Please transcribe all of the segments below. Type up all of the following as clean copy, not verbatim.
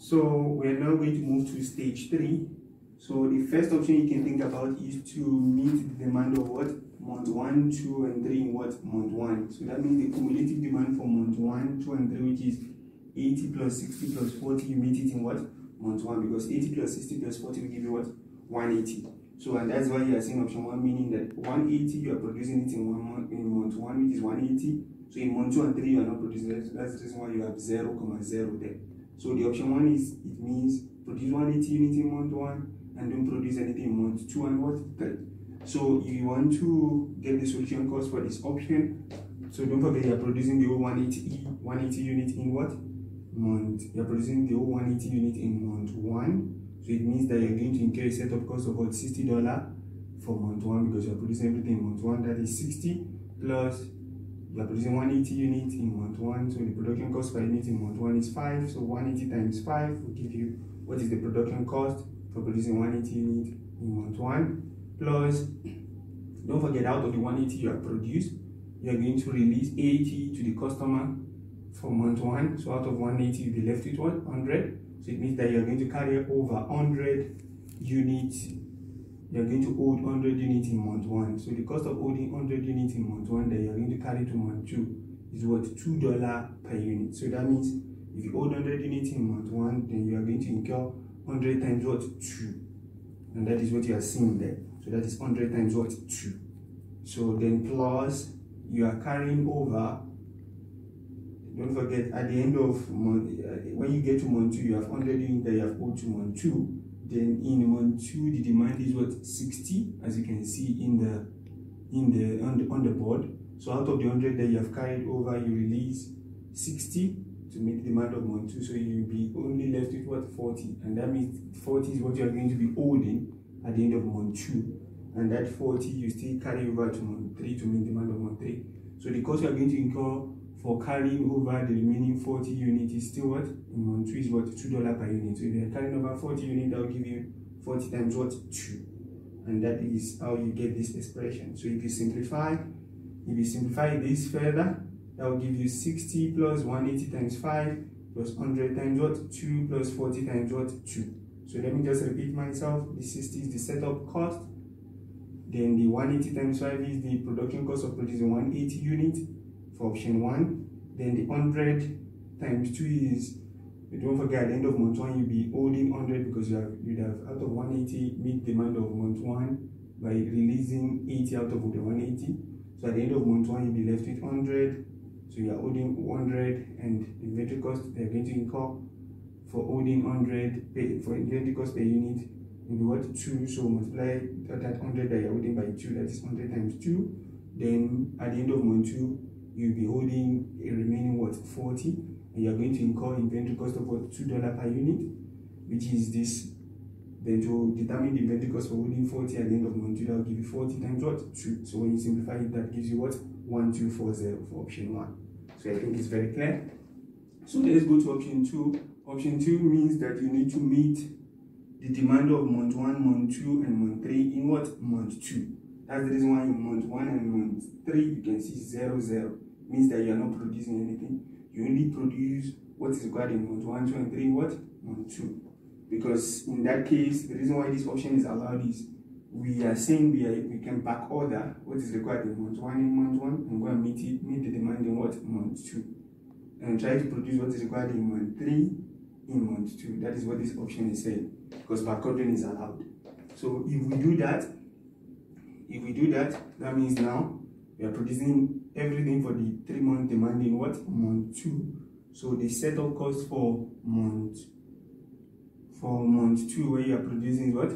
So we're now going to move to stage 3. So the first option you can think about is to meet the demand of what? Month 1, 2, and 3 in what? Month 1. So that means the cumulative demand for month 1, 2, and 3, which is 80 plus 60 plus 40, you meet it in what? Month 1, because 80 plus 60 plus 40 will give you what? 180. So, and that's why you are seeing option 1, meaning that 180 you are producing it in month 1, which is 180. So in month 2 and 3 you are not producing it. So that's the reason why you have 0, 0 there. So the option 1 is, it means produce 180 units in month 1 and don't produce anything in month 2 and what? 3. So if you want to get the solution cost for this option, so don't forget you are producing the whole 180 units in what? Month. You are producing the whole 180 units in month 1. So it means that you're going to incur a setup cost of about $60 for month 1 because you're producing everything in month 1. That is 60 plus you are producing 180 units in month 1. So the production cost per unit in month 1 is 5. So 180 times 5 will give you what is the production cost for producing 180 units in month 1. Plus, don't forget, out of the 180 you have produced, you are going to release 80 to the customer for month 1. So out of 180 you'll be left with what? 100. So it means that you're going to carry over 100 units. You're going to hold 100 units in month 1. So the cost of holding 100 units in month 1 that you're going to carry to month 2 is what? $2 per unit. So that means if you hold 100 units in month 1, then you are going to incur 100 times what? 2. And that is what you are seeing there. So that is 100 times what? 2. So then plus you are carrying over. Don't forget, at the end of month, when you get to month 2, you have 100 units that you have owed to month 2. Then in month 2, the demand is what? 60, as you can see on the board. So out of the 100 that you have carried over, you release 60 to meet the demand of month 2. So you'll be only left with what? 40, and that means 40 is what you are going to be holding at the end of month 2, and that 40 you still carry over to month 3 to meet the demand of month 3. So the cost you are going to incur for carrying over the remaining 40 units is still what? In month 2 is what? $2 per unit. So if you are carrying over 40 units, that will give you 40 times what? 2. And that is how you get this expression. So if you simplify this further, that will give you 60 plus 180 times 5 plus 100 times what? 2 plus 40 times what? 2. So let me just repeat myself. The 60 is the setup cost. Then the 180 times 5 is the production cost of producing 180 units for option 1. Then the 100 times 2 is, don't forget, at the end of month 1 you'll be holding 100 because you'd have out of 180 meet demand of month 1 by releasing 80 out of the 180. So at the end of month 1 you'll be left with 100. So you are holding 100, and the inventory cost they're going to incur for holding 100 for inventory cost per unit will be what? 2. So multiply that 100 that you're holding by 2, that is 100 times 2. Then at the end of month 2 you'll be holding a remaining what? 40, and you're going to incur inventory cost of what? $2 per unit, which is this. Then to determine the inventory cost for holding 40 at the end of month 2, that will give you 40 times what? 2. So when you simplify it, that gives you what? 1240 for option 1. So I think it's very clear. So let's go to option 2. Option 2 means that you need to meet the demand of month 1, month 2, and month 3 in what? Month 2. That's the reason why in month 1 and month 3 you can see 0, 0. Means that you are not producing anything. You only produce what is required in month 1, 2, and 3, what? Month 2. Because in that case, the reason why this option is allowed is we are saying we can back order what is required in month 1 and go and meet the demand in what? Month 2. And try to produce what is required in month 3 in month 2. That is what this option is saying, because back ordering is allowed. So if we do that, that means now we are producing everything for the 3-month demand in what? Month 2. So the setup cost for month 2 where you are producing is what?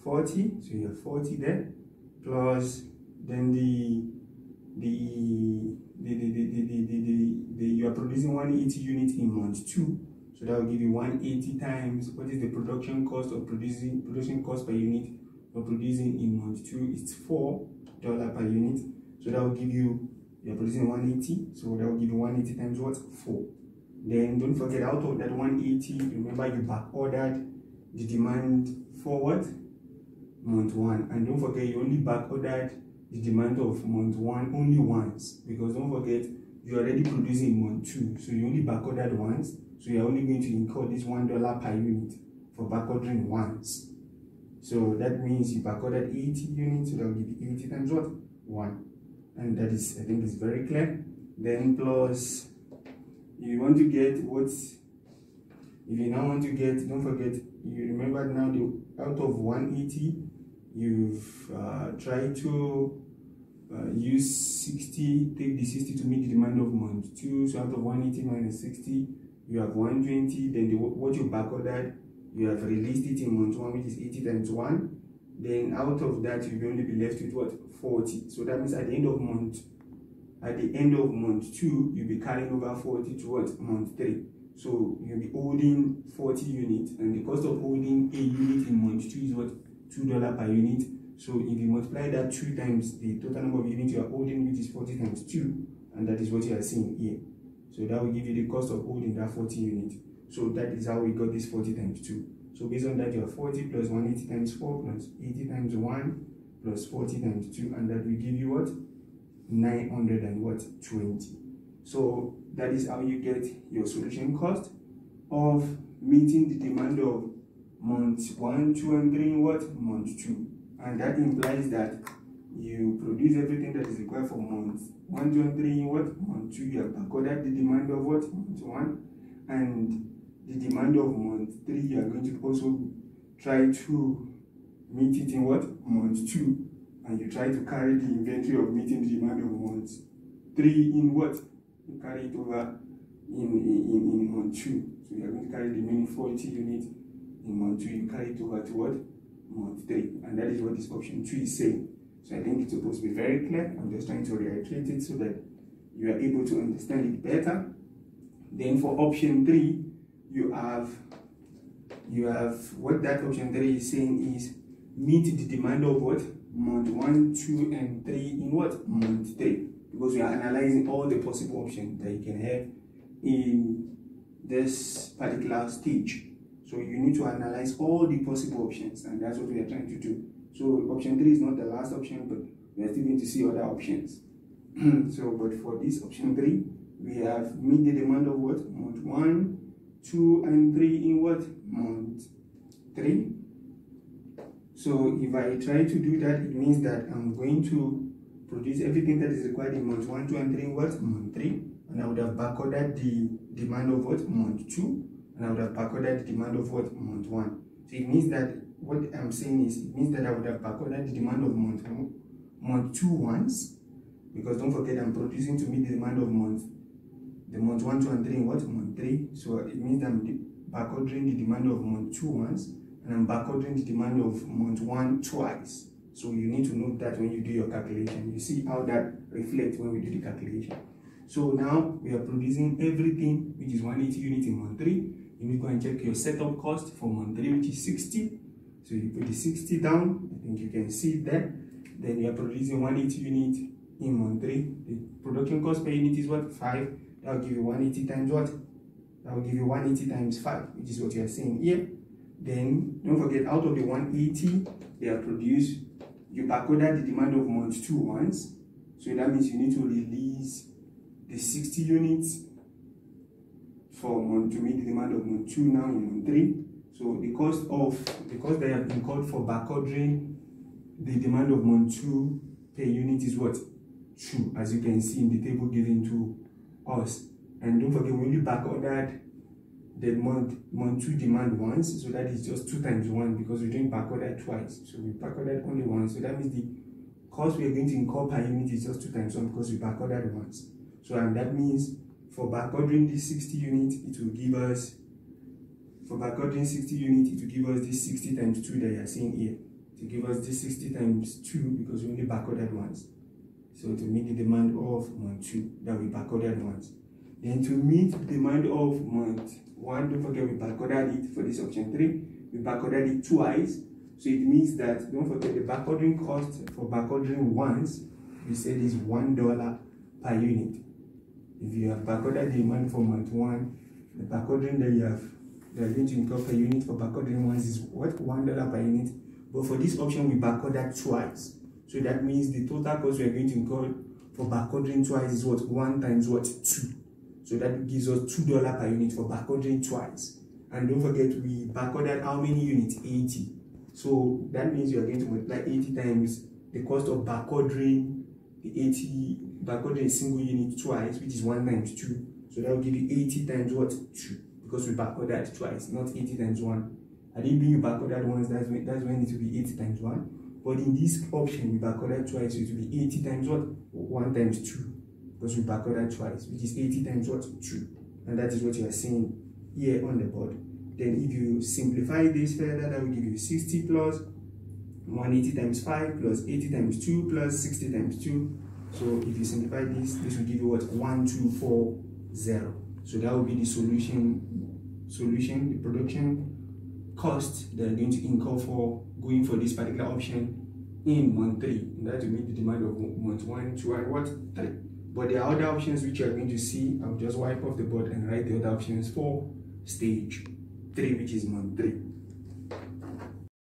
40. So you have 40 there, plus then you are producing 180 units in month 2. So that will give you 180 times what is the production cost of production cost per unit of producing in month 2 is $4 per unit. So that will give you are producing 180. So that will give you 180 times what? 4. Then don't forget, out of that 180, remember you back ordered the demand for what? Month 1. And don't forget, you only back ordered the demand of month 1 only once, because don't forget, you're already producing in month 2, so you only backordered once, so you're only going to incur this $1 per unit for backordering once. So that means you backordered 80 units, so that will give you 80 times what? 1. And that is, I think, is very clear. Then plus, you want to get what, if you now want to get, don't forget, you remember now out of 180, you've tried to use 60, take the 60 to meet the demand of month 2, so out of 180 minus 60, you have 120, then what you backordered, you have released it in month 1, which is 80 times 1, then out of that, you'll only be left with what? 40. So that means at the end of month 2, you'll be carrying over 40 to what? Month 3. So you'll be holding 40 units, and the cost of holding a unit in month 2 is what? $2 per unit. So if you multiply that 2 times the total number of units you are holding, which is 40 times 2, and that is what you are seeing here. So that will give you the cost of holding that 40 units. So that is how we got this 40 times 2. So based on that, you have 40 plus 180 times 4 plus 80 times 1 plus 40 times 2, and that will give you what? 920. So that is how you get your solution cost of meeting the demand of months 1, 2, and 3 in what? Month 2. And that implies that you produce everything that is required for months 1, 2, and 3 in what? Month 2. You have backordered the demand of what? Month 1. And the demand of month 3, you are going to also try to meet it in what? Month 2. And you try to carry the inventory of meeting the demand of month 3 in what? You carry it over in month 2. So you are going to carry the remaining 40 units in month 2. You carry it over to what? Month 3. And that is what this option 2 is saying. So I think it's supposed to be very clear. I'm just trying to reiterate it so that you are able to understand it better. Then for option 3, you have what that option 3 is saying is meet the demand of what? Month 1, 2, and 3 in what? Month 3. Because we are analyzing all the possible options that you can have in this particular stage. So you need to analyze all the possible options, and that's what we are trying to do. So option 3 is not the last option, but we are still going to see other options. But for this option 3, we have meet the demand of what? Month 1, 2, and 3 in what? Month 3. So if I try to do that, it means that I'm going to produce everything that is required in month 1, 2, and 3 in what? Month 3. And I would have backordered the demand of what? Month 2. And I would have backordered the demand of what? Month 1. So it means that what I'm saying is, it means that I would have backordered the demand of month 2 once, because don't forget I'm producing to meet the demand of month 1, 2, and 3 in what? Month 3. So it means I'm backordering the demand of month 2 once, and I'm backordering the demand of month 1 twice. So you need to note that when you do your calculation. You see how that reflects when we do the calculation. So now we are producing everything which is 180 units in month 3. You need to go and check your setup cost for month 3, which is 60. So you put the 60 down. I think you can see it there. Then you are producing 180 units in month 3. The production cost per unit is what? 5. That will give you 180 times what? That will give you 180 times 5, which is what you are seeing here. Then don't forget, out of the 180 they are produced, you backorder the demand of month 2 once. So that means you need to release the 60 units for month to meet the demand of month 2 now in month 3. So the cost they have incurred for backordering the demand of month 2 per unit is what? 2, as you can see in the table given to us. And don't forget, we only backordered the month 2 demand once, so that is just 2 times 1, because we didn't backorder twice. So we backordered only once, so that means the cost we are going to incur per unit is just 2 times 1, because we backordered once. So and that means for backordering this 60 units, it will give us, for backordering 60 units, it will give us this 60 times 2 that you are seeing here. To give us this 60 times 2, because we only backordered once. So to meet the demand of month 2 that we backordered once. Then to meet the demand of month 1, don't forget we backordered it for this option 3. We backordered it twice. So it means that, don't forget, the backordering cost for backordering once, we said is $1 per unit. If you have backordered the demand for month 1, the backordering that you are going to incur per unit for backordering once is what? $1 per unit. But for this option, we backordered twice. So that means the total cost we are going to incur for back ordering twice is what? 1 times what? 2. So that gives us $2 per unit for back ordering twice. And don't forget, we back ordered how many units? 80. So that means you are going to multiply 80 times the cost of back ordering the 80, back ordering a single unit twice, which is 1 times 2. So that will give you 80 times what? 2. Because we back ordered twice, not 80 times 1. I didn't bring you back ordered once, that's when it will be 80 times 1. But in this option, we back ordered twice, so it will be 80 times what? 1 times 2. Because we back ordered twice, which is 80 times what? 2. And that is what you are seeing here on the board. Then if you simplify this further, that will give you 60 plus 180 times 5 plus 80 times 2 plus 60 times 2. So if you simplify this will give you what? 1240. So that will be the solution, the production cost that are going to incur for going for this particular option in month 3. And that will meet the demand of month 1, 2, and what? 3. But there are other options which you are going to see. I'll just wipe off the board and write the other options for stage 3, which is month 3.